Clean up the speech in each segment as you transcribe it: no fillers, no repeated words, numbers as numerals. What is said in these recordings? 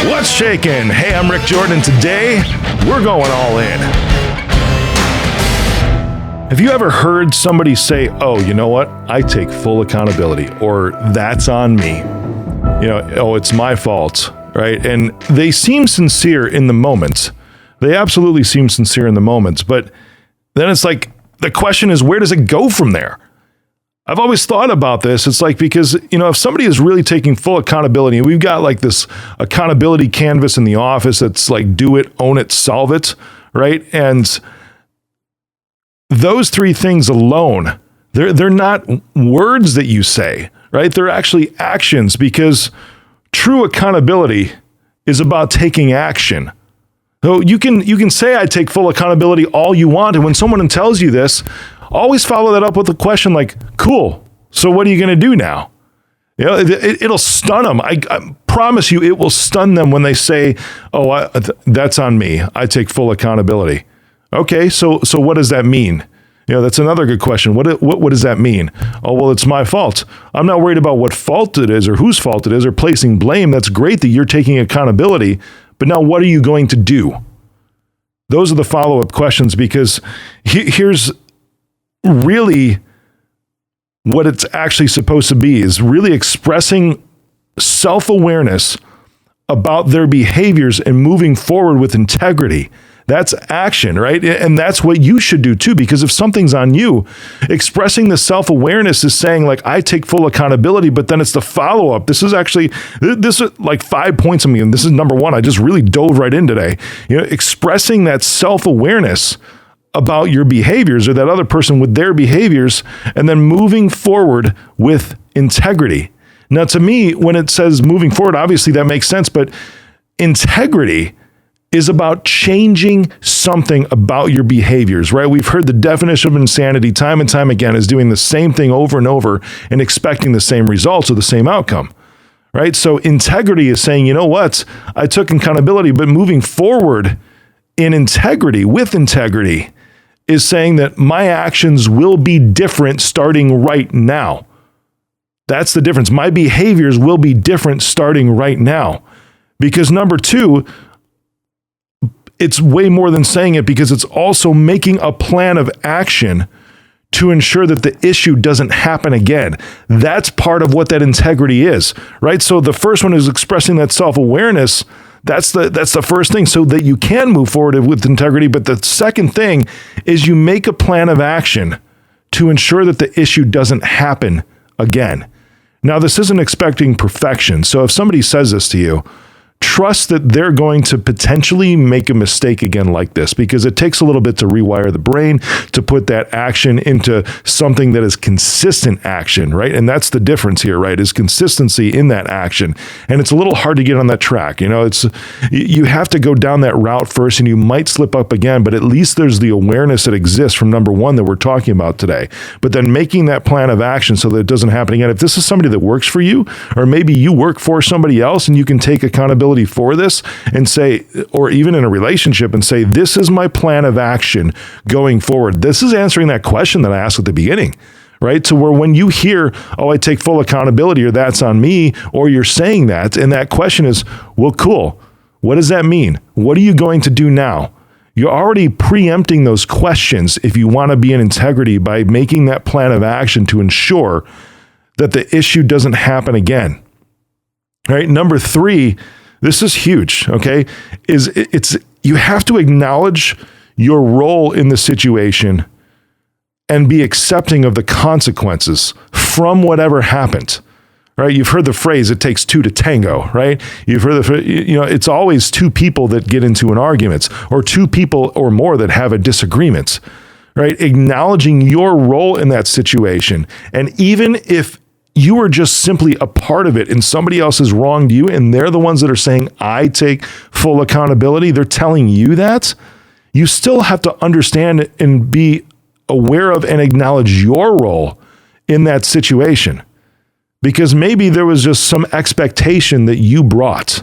What's shaking? Hey, I'm Rick Jordan. Today, we're going all in. Have you ever heard somebody say, oh, you know what? I take full accountability, or that's on me. Oh, it's my fault, right? And they seem sincere in the moment. They absolutely seem sincere in the moments. But then it's like, the question is, where does it go from there? I've always thought about this. It's like, because, if somebody is really taking full accountability, and we've got like this accountability canvas in the office that's like, do it, own it, solve it, right? And those three things alone, they're not words that you say, right? They're actually actions, because true accountability is about taking action. So you can say, I take full accountability all you want. And when someone tells you this, always follow that up with a question like, cool, so what are you going to do now? It'll stun them. I promise you, it will stun them when they say, oh, that's on me. I take full accountability. Okay, so what does that mean? That's another good question. What does that mean? Oh, well, it's my fault. I'm not worried about what fault it is or whose fault it is or placing blame. That's great that you're taking accountability, but now what are you going to do? Those are the follow-up questions, because here's really what it's actually supposed to be, is really expressing self-awareness about their behaviors and moving forward with integrity. That's action, right? And that's what you should do too, because if something's on you, expressing the self-awareness is saying like, I take full accountability, but then it's the follow-up. This is like 5 points. This is number one. I just really dove right in today. Expressing that self-awareness about your behaviors, or that other person with their behaviors, and then moving forward with integrity. Now, to me, when it says moving forward, obviously that makes sense, but integrity is about changing something about your behaviors, right? We've heard the definition of insanity time and time again is doing the same thing over and over and expecting the same results or the same outcome, right? So integrity is saying, you know what? I took accountability, but moving forward in integrity, with integrity, is saying that my actions will be different starting right now. That's the difference. My behaviors will be different starting right now. Because number two, it's way more than saying it, because it's also making a plan of action to ensure that the issue doesn't happen again. That's part of what that integrity is, right? So the first one is expressing that self-awareness. That's the first thing, so that you can move forward with integrity. But the second thing is you make a plan of action to ensure that the issue doesn't happen again. Now, this isn't expecting perfection. So if somebody says this to you, trust that they're going to potentially make a mistake again like this, because it takes a little bit to rewire the brain to put that action into something that is consistent action, right? And that's the difference here, right? Is consistency in that action. And it's a little hard to get on that track. You have to go down that route first, and you might slip up again, but at least there's the awareness that exists from number one that we're talking about today. But then making that plan of action so that it doesn't happen again. If this is somebody that works for you, or maybe you work for somebody else and you can take accountability for this and say, or even in a relationship and say, this is my plan of action going forward. This is answering that question that I asked at the beginning, right? So where when you hear, oh, I take full accountability, or that's on me, or you're saying that, and that question is, well, cool. What does that mean? What are you going to do now? You're already preempting those questions if you want to be in integrity by making that plan of action to ensure that the issue doesn't happen again. All right. Number three, this is huge, okay? You have to acknowledge your role in the situation and be accepting of the consequences from whatever happened, right? You've heard the phrase, it takes two to tango, right? You've heard it's always two people that get into an argument, or two people or more that have a disagreement, right? Acknowledging your role in that situation. And even if you are just simply a part of it and somebody else has wronged you, and they're the ones that are saying, I take full accountability, they're telling you that, you still have to understand and be aware of and acknowledge your role in that situation. Because maybe there was just some expectation that you brought,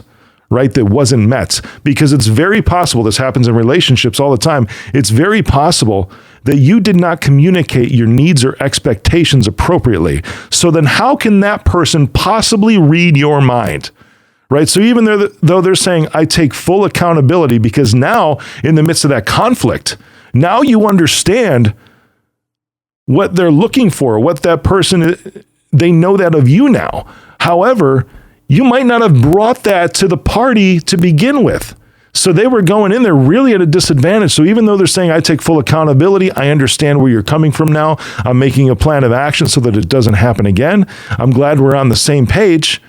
right, that wasn't met. Because it's very possible, this happens in relationships all the time, it's very possible that you did not communicate your needs or expectations appropriately. So then how can that person possibly read your mind, right? So even though they're saying, I take full accountability, because now in the midst of that conflict, now you understand what they're looking for, what that person, they know that of you now. However, you might not have brought that to the party to begin with. So they were going in there really at a disadvantage. So even though they're saying, I take full accountability, I understand where you're coming from now. I'm making a plan of action so that it doesn't happen again. I'm glad we're on the same page.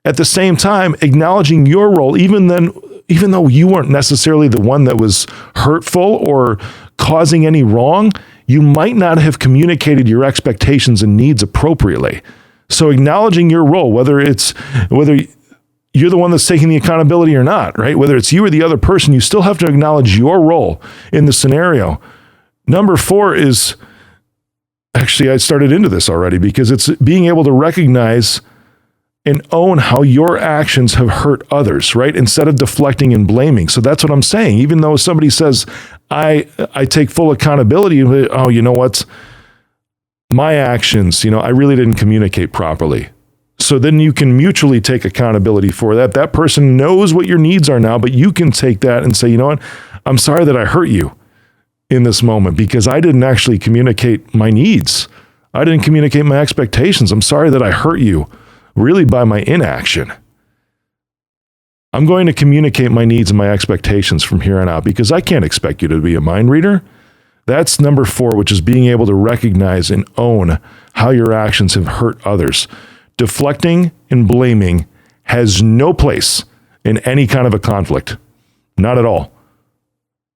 At the same time, acknowledging your role, even though you weren't necessarily the one that was hurtful or causing any wrong, you might not have communicated your expectations and needs appropriately. So acknowledging your role, whether you're the one that's taking the accountability or not, right? Whether it's you or the other person, you still have to acknowledge your role in the scenario. Number 4 is, actually, I started into this already, because it's being able to recognize and own how your actions have hurt others, right? Instead of deflecting and blaming. So that's what I'm saying. Even though somebody says, I take full accountability, oh, you know what? My actions, I really didn't communicate properly. So then you can mutually take accountability for that. That person knows what your needs are now, but you can take that and say, you know what? I'm sorry that I hurt you in this moment because I didn't actually communicate my needs. I didn't communicate my expectations. I'm sorry that I hurt you really by my inaction. I'm going to communicate my needs and my expectations from here on out because I can't expect you to be a mind reader. That's number 4, which is being able to recognize and own how your actions have hurt others. Deflecting and blaming has no place in any kind of a conflict. Not at all.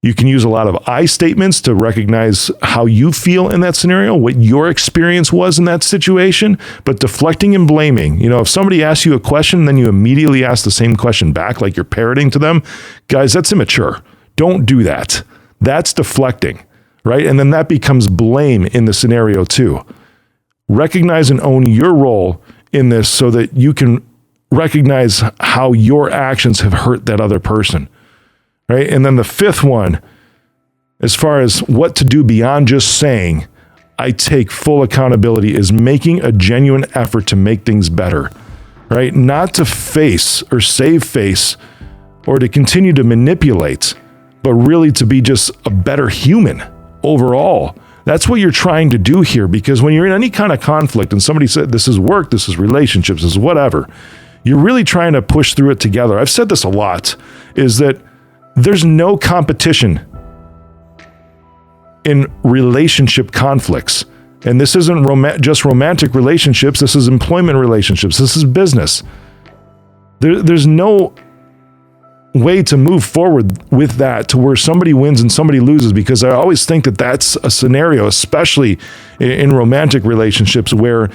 You can use a lot of I statements to recognize how you feel in that scenario, what your experience was in that situation. But deflecting and blaming, if somebody asks you a question, then you immediately ask the same question back like you're parroting to them. Guys, that's immature. Don't do that. That's deflecting, right? And then that becomes blame in the scenario too. Recognize and own your role in this so that you can recognize how your actions have hurt that other person, right? And then the 5th one, as far as what to do beyond just saying, I take full accountability, is making a genuine effort to make things better, right? Not to face or save face or to continue to manipulate, but really to be just a better human overall. That's what you're trying to do here, because when you're in any kind of conflict and somebody said, this is work, this is relationships, this is whatever, you're really trying to push through it together. I've said this a lot, is that there's no competition in relationship conflicts. And this isn't just romantic relationships, this is employment relationships, this is business. There's no way to move forward with that to where somebody wins and somebody loses, because I always think that that's a scenario, especially in romantic relationships, where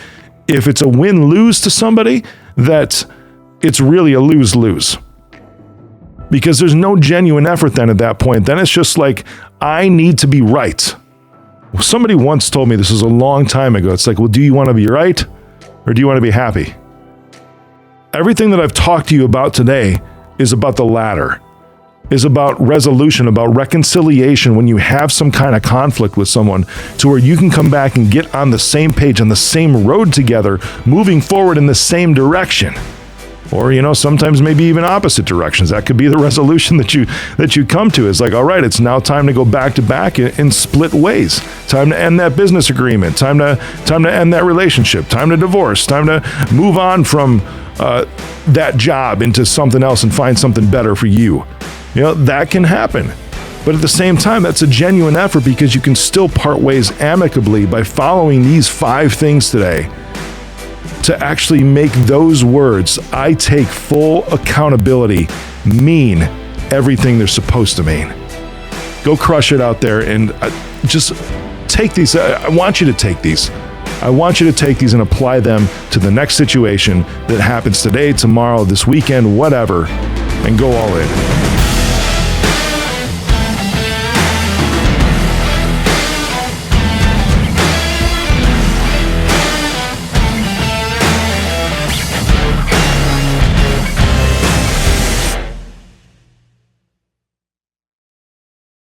if it's a win-lose to somebody, that it's really a lose-lose. Because there's no genuine effort then at that point. Then it's just like, I need to be right. Somebody once told me, this is a long time ago, it's like, well, do you want to be right or do you want to be happy? Everything that I've talked to you about today is about the latter, is about resolution, about reconciliation when you have some kind of conflict with someone, to where you can come back and get on the same page, on the same road together, moving forward in the same direction. Or, sometimes maybe even opposite directions. That could be the resolution that you come to. It's like, all right, it's now time to go back to back and split ways. Time to end that business agreement. Time to end that relationship. Time to divorce. Time to move on from that job into something else and find something better for you. That can happen. But at the same time, that's a genuine effort, because you can still part ways amicably by following these 5 things today to actually make those words, I take full accountability, mean everything they're supposed to mean. Go crush it out there and just take these. I want you to take these. I want you to take these and apply them to the next situation that happens today, tomorrow, this weekend, whatever, and go all in.